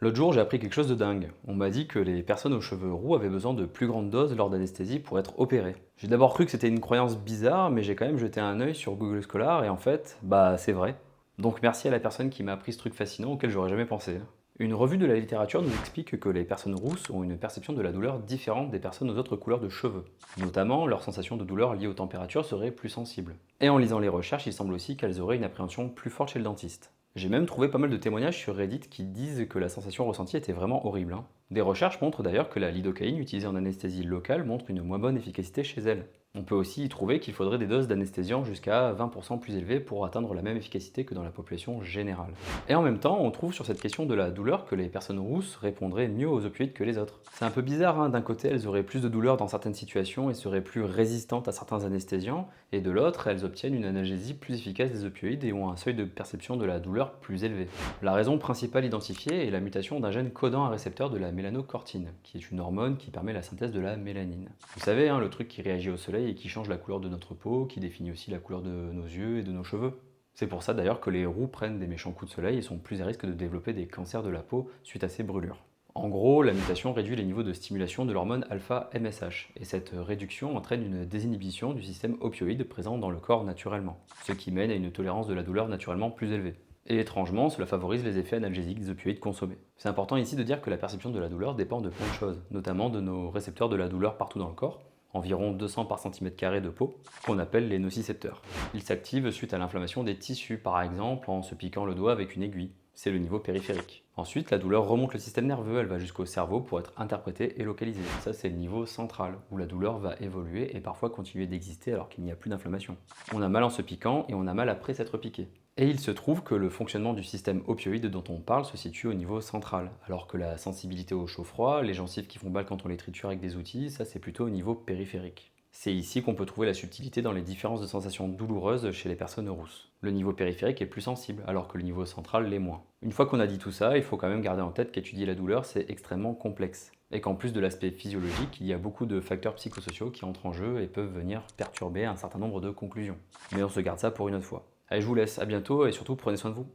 L'autre jour, j'ai appris quelque chose de dingue. On m'a dit que les personnes aux cheveux roux avaient besoin de plus grandes doses lors d'anesthésie pour être opérées. J'ai d'abord cru que c'était une croyance bizarre, mais j'ai quand même jeté un œil sur Google Scholar et en fait, bah c'est vrai. Donc merci à la personne qui m'a appris ce truc fascinant auquel j'aurais jamais pensé. Une revue de la littérature nous explique que les personnes rousses ont une perception de la douleur différente des personnes aux autres couleurs de cheveux. Notamment, leur sensation de douleur liée aux températures serait plus sensible. Et en lisant les recherches, il semble aussi qu'elles auraient une appréhension plus forte chez le dentiste. J'ai même trouvé pas mal de témoignages sur Reddit qui disent que la sensation ressentie était vraiment horrible, hein. Des recherches montrent d'ailleurs que la lidocaïne utilisée en anesthésie locale montre une moins bonne efficacité chez elle. On peut aussi y trouver qu'il faudrait des doses d'anesthésiants jusqu'à 20% plus élevées pour atteindre la même efficacité que dans la population générale. Et en même temps, on trouve sur cette question de la douleur que les personnes rousses répondraient mieux aux opioïdes que les autres. C'est un peu bizarre, hein. D'un côté, elles auraient plus de douleur dans certaines situations et seraient plus résistantes à certains anesthésiants, et de l'autre, elles obtiennent une analgésie plus efficace des opioïdes et ont un seuil de perception de la douleur plus élevé. La raison principale identifiée est la mutation d'un gène codant un récepteur de la mélanocortine, qui est une hormone qui permet la synthèse de la mélanine. Vous savez, hein, le truc qui réagit au soleil et qui change la couleur de notre peau, qui définit aussi la couleur de nos yeux et de nos cheveux. C'est pour ça d'ailleurs que les roux prennent des méchants coups de soleil et sont plus à risque de développer des cancers de la peau suite à ces brûlures. En gros, la mutation réduit les niveaux de stimulation de l'hormone alpha-MSH, et cette réduction entraîne une désinhibition du système opioïde présent dans le corps naturellement, ce qui mène à une tolérance de la douleur naturellement plus élevée. Et étrangement, cela favorise les effets analgésiques des opioïdes consommés. C'est important ici de dire que la perception de la douleur dépend de plein de choses, notamment de nos récepteurs de la douleur partout dans le corps, environ 200 par cm² de peau, qu'on appelle les nocicepteurs. Ils s'activent suite à l'inflammation des tissus, par exemple en se piquant le doigt avec une aiguille. C'est le niveau périphérique. Ensuite, la douleur remonte le système nerveux, elle va jusqu'au cerveau pour être interprétée et localisée. Ça, c'est le niveau central, où la douleur va évoluer et parfois continuer d'exister alors qu'il n'y a plus d'inflammation. On a mal en se piquant et on a mal après s'être piqué. Et il se trouve que le fonctionnement du système opioïde dont on parle se situe au niveau central, alors que la sensibilité au chaud-froid, les gencives qui font mal quand on les triture avec des outils, ça c'est plutôt au niveau périphérique. C'est ici qu'on peut trouver la subtilité dans les différences de sensations douloureuses chez les personnes rousses. Le niveau périphérique est plus sensible, alors que le niveau central l'est moins. Une fois qu'on a dit tout ça, il faut quand même garder en tête qu'étudier la douleur, c'est extrêmement complexe. Et qu'en plus de l'aspect physiologique, il y a beaucoup de facteurs psychosociaux qui entrent en jeu et peuvent venir perturber un certain nombre de conclusions. Mais on se garde ça pour une autre fois. Allez, je vous laisse, à bientôt et surtout prenez soin de vous.